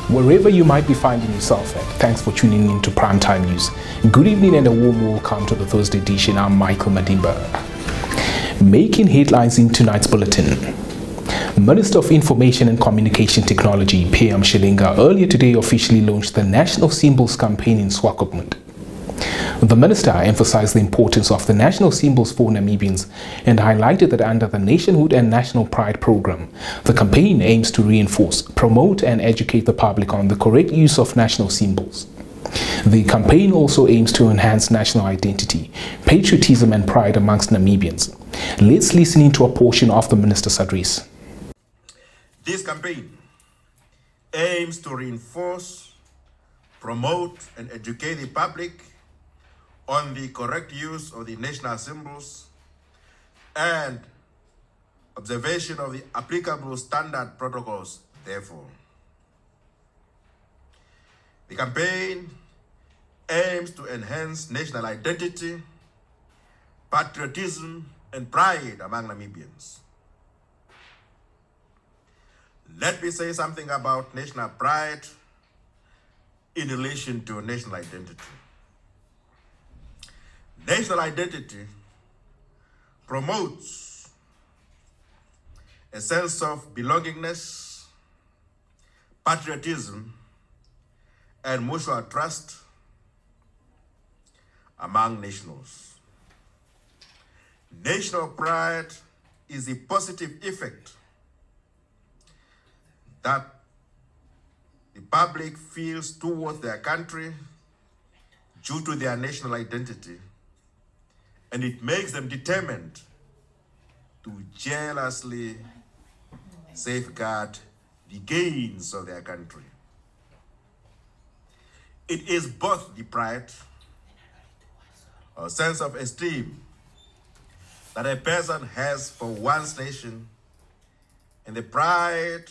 Wherever you might be finding yourself at, thanks for tuning in to Primetime News. Good evening and a warm welcome to the Thursday edition. I'm Michael Madimba. Making headlines in tonight's bulletin. Minister of Information and Communication Technology, P.M. Shilinga, earlier today officially launched the National Symbols campaign in Swakopmund. The minister emphasized the importance of the national symbols for Namibians and highlighted that under the Nationhood and National Pride program, the campaign aims to reinforce, promote and educate the public on the correct use of national symbols. The campaign also aims to enhance national identity, patriotism and pride amongst Namibians. Let's listen into a portion of the minister's address. This campaign aims to reinforce, promote and educate the public on the correct use of the national symbols and observation of the applicable standard protocols, therefore. The campaign aims to enhance national identity, patriotism, and pride among Namibians. Let me say something about national pride in relation to national identity. National identity promotes a sense of belongingness, patriotism, and mutual trust among nationals. National pride is the positive effect that the public feels towards their country due to their national identity, and it makes them determined to jealously safeguard the gains of their country. It is both the pride or sense of esteem that a person has for one's nation and the pride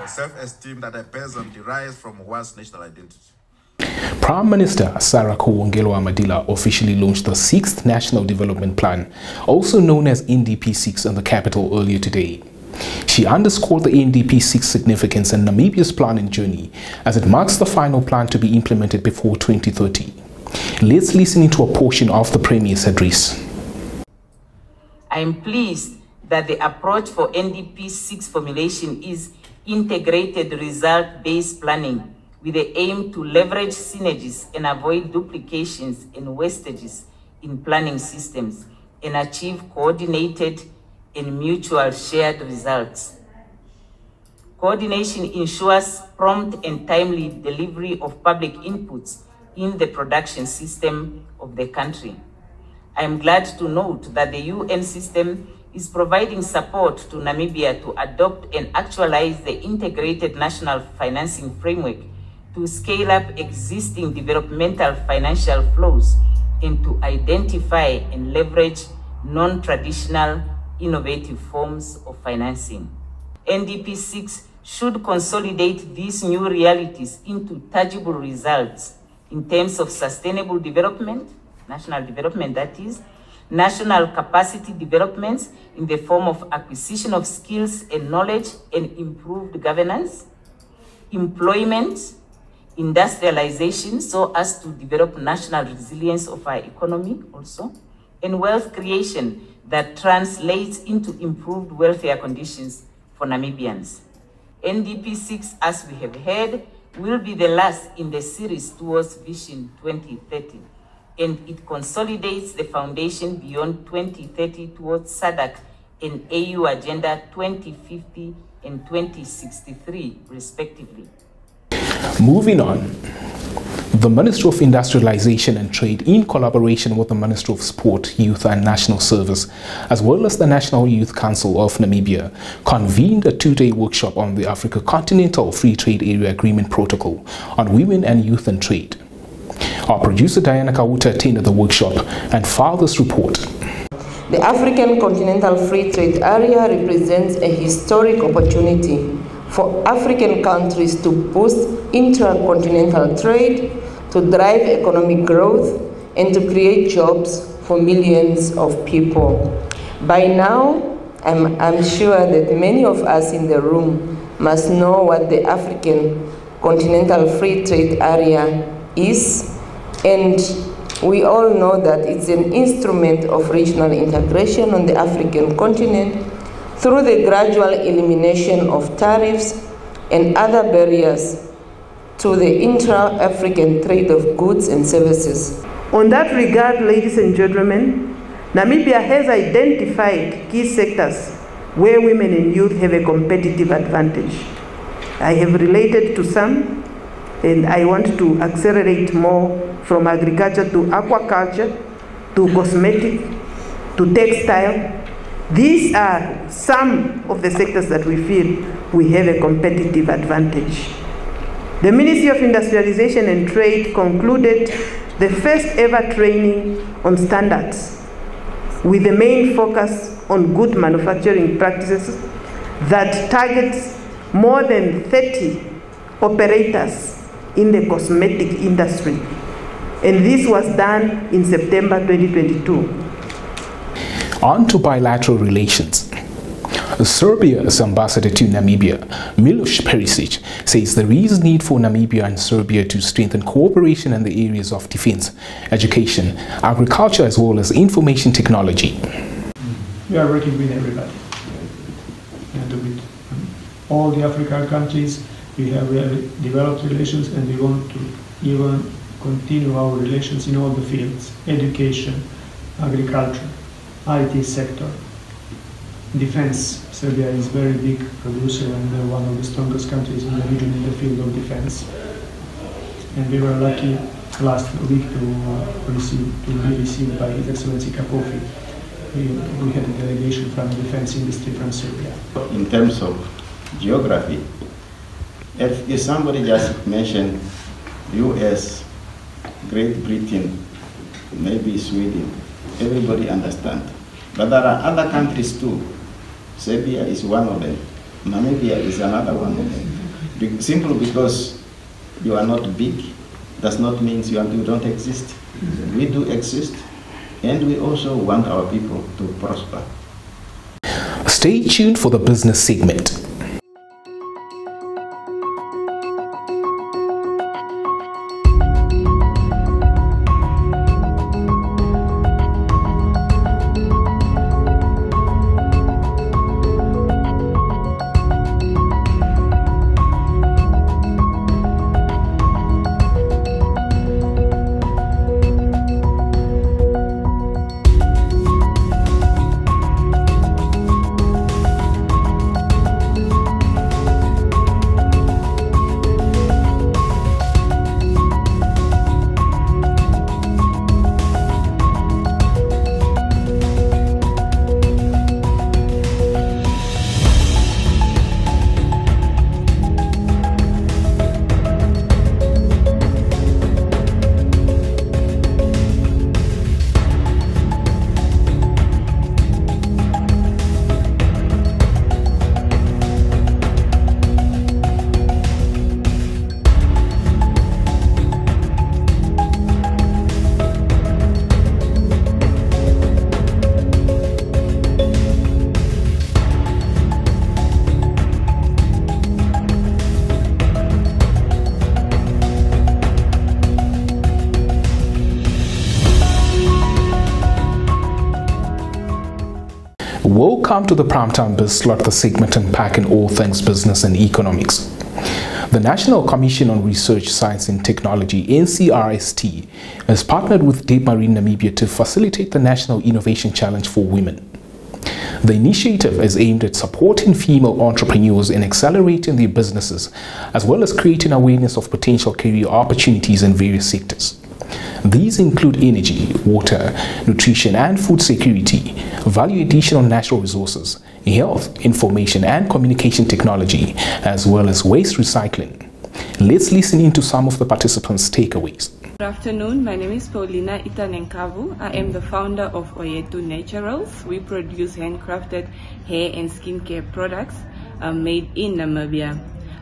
or self-esteem that a person derives from one's national identity. Prime Minister Sarah Madila officially launched the 6th National Development Plan, also known as NDP6, in the capital earlier today. She underscored the NDP6 significance and Namibia's planning journey as it marks the final plan to be implemented before 2030. Let's listen into a portion of the Premier's address. I am pleased that the approach for NDP6 formulation is integrated result-based planning with the aim to leverage synergies and avoid duplications and wastages in planning systems and achieve coordinated and mutual shared results. Coordination ensures prompt and timely delivery of public inputs in the production system of the country. I am glad to note that the UN system is providing support to Namibia to adopt and actualize the integrated national financing framework to scale up existing developmental financial flows and to identify and leverage non-traditional innovative forms of financing. NDP6 should consolidate these new realities into tangible results in terms of sustainable development, national development that is, national capacity developments in the form of acquisition of skills and knowledge and improved governance, employment, industrialization so as to develop national resilience of our economy also, and wealth creation that translates into improved welfare conditions for Namibians. NDP6, as we have heard, will be the last in the series towards Vision 2030, and it consolidates the foundation beyond 2030 towards SADC and AU Agenda 2050 and 2063, respectively. Moving on, the Ministry of Industrialization and Trade, in collaboration with the Ministry of Sport, Youth and National Service, as well as the National Youth Council of Namibia, convened a two-day workshop on the Africa Continental Free Trade Area Agreement Protocol on women and youth and trade. Our producer Diana Kawuta attended the workshop and filed this report. The African Continental Free Trade Area represents a historic opportunity for African countries to boost intra-continental trade, to drive economic growth, and to create jobs for millions of people. By now, I'm sure that many of us in the room must know what the African Continental Free Trade Area is, and we all know that it's an instrument of regional integration on the African continent through the gradual elimination of tariffs and other barriers to the intra-African trade of goods and services. On that regard, ladies and gentlemen, Namibia has identified key sectors where women and youth have a competitive advantage. I have related to some, and I want to accelerate more, from agriculture to aquaculture, to cosmetic, to textile. These are some of the sectors that we feel we have a competitive advantage. The Ministry of Industrialization and Trade concluded the first ever training on standards, with the main focus on good manufacturing practices that targets more than 30 operators in the cosmetic industry. And this was done in September 2022. On to bilateral relations. Serbia's ambassador to Namibia, Miloš Perisic, says there is need for Namibia and Serbia to strengthen cooperation in the areas of defense, education, agriculture, as well as information technology. We are working with everybody, and with all the African countries. We have developed relations, and we want to even continue our relations in all the fields: education, agriculture, IT sector, defense. Serbia is a very big producer and one of the strongest countries in the region in the field of defense. And we were lucky last week to be received by His Excellency Kapofi. We had a delegation from the defense industry from Serbia. In terms of geography, if somebody just mentioned US, Great Britain, maybe Sweden, everybody understands. But there are other countries too. Serbia is one of them. Namibia is another one of them. Simply because you are not big does not mean you don't exist. We do exist, and we also want our people to prosper. Stay tuned for the business segment. Welcome to the Primetime Biz Slot, the segment unpacking all things business and economics. The National Commission on Research, Science and Technology, NCRST, has partnered with Deep Marine Namibia to facilitate the National Innovation Challenge for Women. The initiative is aimed at supporting female entrepreneurs in accelerating their businesses, as well as creating awareness of potential career opportunities in various sectors. These include energy, water, nutrition and food security, value addition on natural resources, health, information and communication technology, as well as waste recycling. Let's listen into some of the participants' takeaways. Good afternoon, my name is Paulina Itanenkavu. I am the founder of Oyetu Naturals. We produce handcrafted hair and skincare products made in Namibia.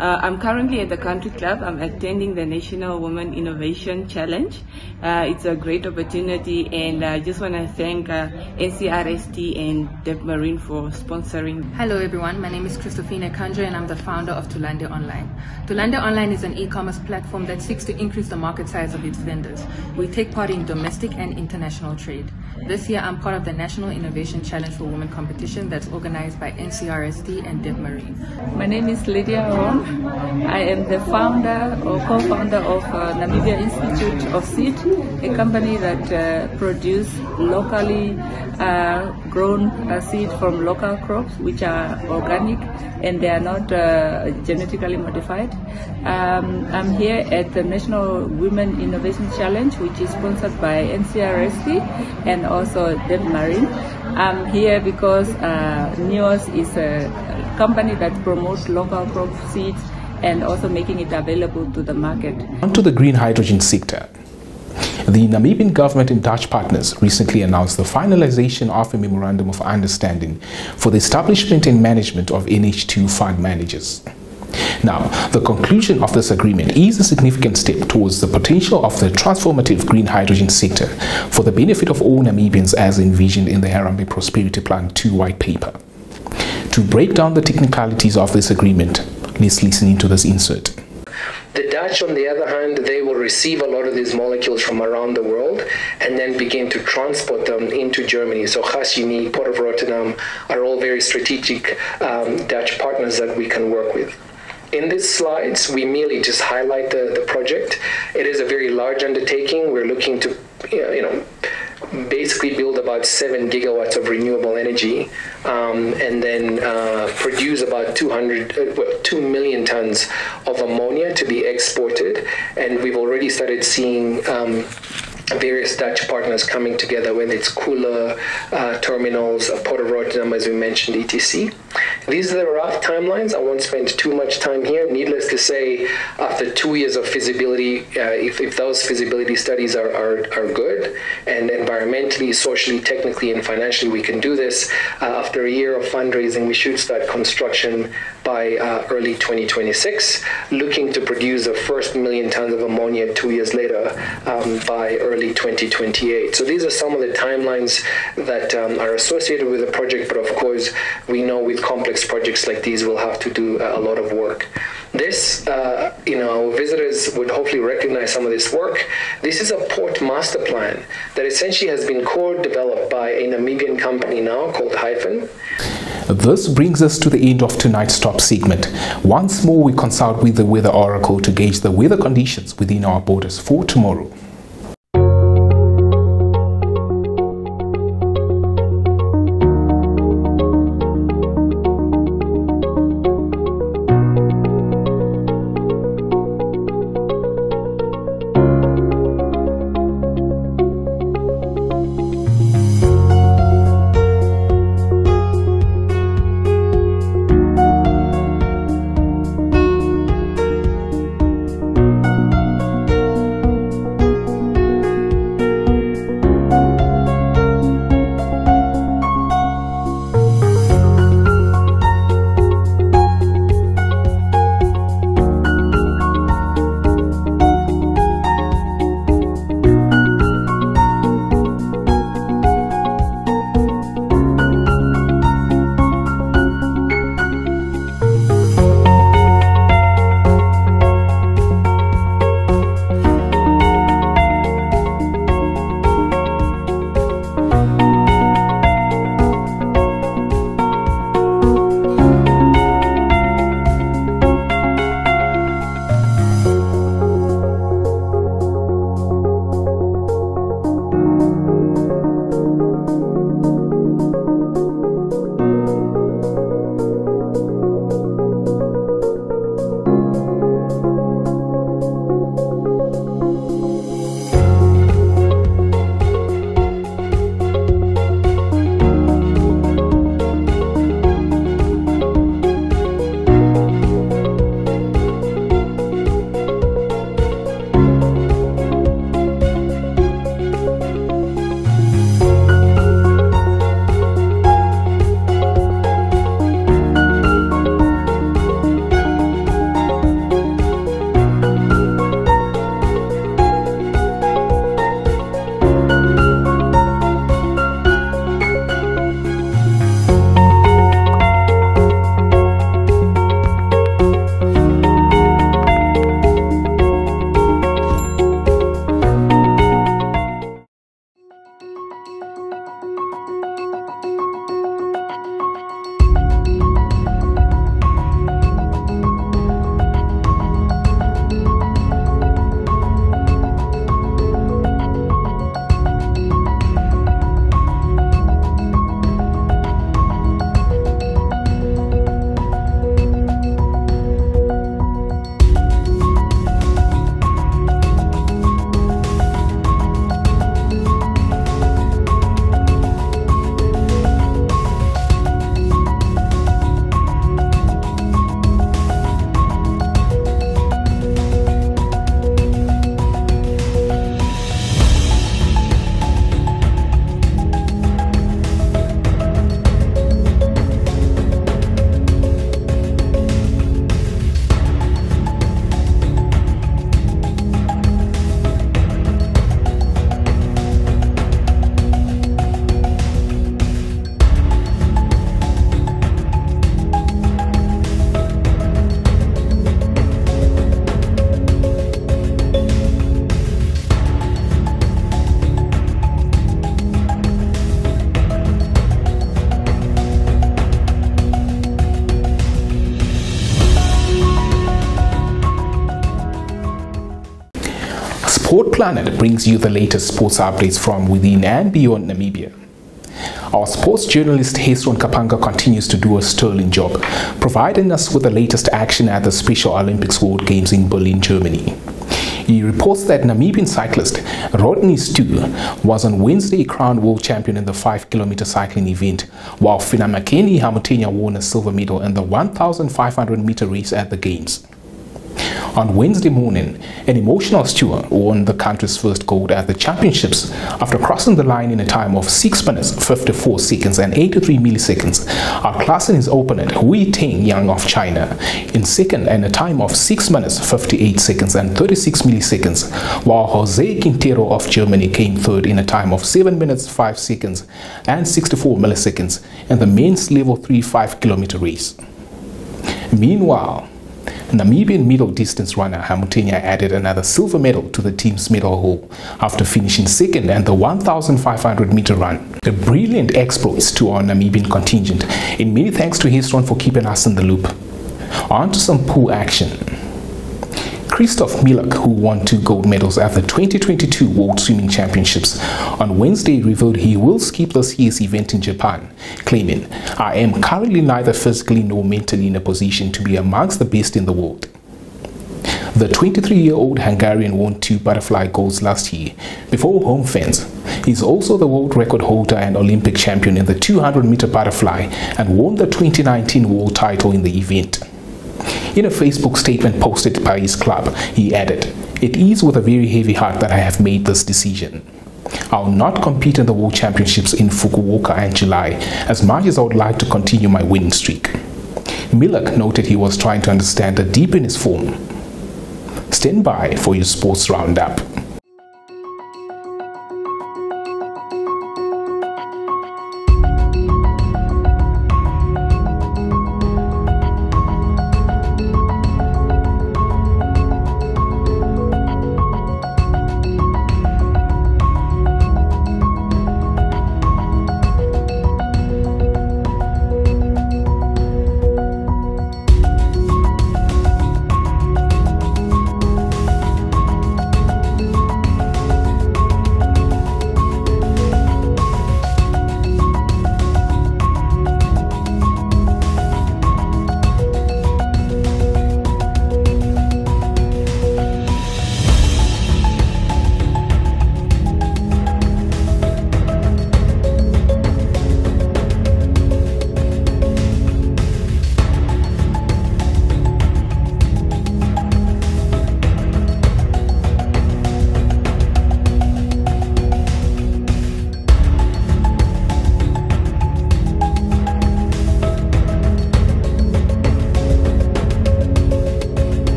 I'm currently at the country club. I'm attending the National Women Innovation Challenge. It's a great opportunity, and I just want to thank NCRST and Deb Marine for sponsoring. Hello everyone, my name is Christophine Kandre and I'm the founder of Tulande Online. Tulande Online is an e-commerce platform that seeks to increase the market size of its vendors. We take part in domestic and international trade. This year I'm part of the National Innovation Challenge for Women competition that's organized by NCRST and Deb Marine. My name is Lydia Ron. I am the founder or co-founder of Namibia Institute of Seed, a company that produces locally grown seed from local crops, which are organic and they are not genetically modified. I'm here at the National Women Innovation Challenge, which is sponsored by NCRST and also Deb Marine. I'm here because NEOS is a company that promotes local crop seeds and also making it available to the market. On to the green hydrogen sector. The Namibian government and Dutch partners recently announced the finalization of a memorandum of understanding for the establishment and management of NH2 fund managers. Now, the conclusion of this agreement is a significant step towards the potential of the transformative green hydrogen sector for the benefit of all Namibians as envisioned in the Harambee Prosperity Plan 2 white paper. To break down the technicalities of this agreement, let's listen into this insert. The Dutch, on the other hand, they will receive a lot of these molecules from around the world and then begin to transport them into Germany. So Gasunie, Port of Rotterdam are all very strategic Dutch partners that we can work with. In these slides, we merely just highlight the project. It is a very large undertaking. We're looking to, basically build about 7 gigawatts of renewable energy and then produce about 2 million tons of ammonia to be exported. And we've already started seeing various Dutch partners coming together, whether it's Kula terminals, Port of Rotterdam, as we mentioned, etc. These are the rough timelines. I won't spend too much time here. Needless to say, after 2 years of feasibility, if those feasibility studies are good, and environmentally, socially, technically, and financially we can do this, after a year of fundraising, we should start construction by early 2026, looking to produce the first 1 million tons of ammonia 2 years later by early 2028. So these are some of the timelines that are associated with the project, but of course, we know with complex projects like these, we'll have to do a lot of work. This, our visitors would hopefully recognize some of this work. This is a port master plan that essentially has been co-developed by a Namibian company now called Hyphen. This brings us to the end of tonight's top segment. Once more, we consult with the weather oracle to gauge the weather conditions within our borders for tomorrow. Sport Planet brings you the latest sports updates from within and beyond Namibia. Our sports journalist Hesron Kapanga continues to do a sterling job, providing us with the latest action at the Special Olympics World Games in Berlin, Germany. He reports that Namibian cyclist Rodney Stu was on Wednesday crowned world champion in the 5-kilometer cycling event, while Finamakeni Hamutenya won a silver medal in the 1,500-meter race at the Games. On Wednesday morning, an emotional Stewart won the country's first gold at the championships after crossing the line in a time of 6 minutes, 54 seconds and 83 milliseconds, outclassing his opponent Hui Teng Yang of China in second and a time of 6 minutes, 58 seconds and 36 milliseconds, while Jose Quintero of Germany came third in a time of 7 minutes, 5 seconds and 64 milliseconds in the men's level 3 5-kilometer race. Meanwhile, Namibian middle distance runner Hamutenya added another silver medal to the team's medal haul after finishing second in the 1,500-meter run. A brilliant exploits to our Namibian contingent, and many thanks to Hesron for keeping us in the loop. On to some pool action. Christoph Milak, who won 2 gold medals at the 2022 World Swimming Championships, on Wednesday revealed he will skip this year's event in Japan, claiming, "I am currently neither physically nor mentally in a position to be amongst the best in the world." The 23-year-old Hungarian won 2 butterfly golds last year before home fans. He's also the world record holder and Olympic champion in the 200-meter butterfly and won the 2019 world title in the event. In a Facebook statement posted by his club, he added, "It is with a very heavy heart that I have made this decision. I will not compete in the World Championships in Fukuoka in July, as much as I would like to continue my winning streak." Milak noted he was trying to understand the dip in his form. Stand by for your sports roundup.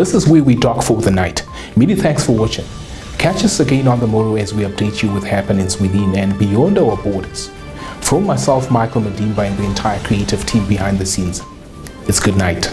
This is where we dock for the night. Many thanks for watching. Catch us again on the morrow as we update you with happenings within and beyond our borders. From myself, Michael Madimba, and the entire creative team behind the scenes, it's good night.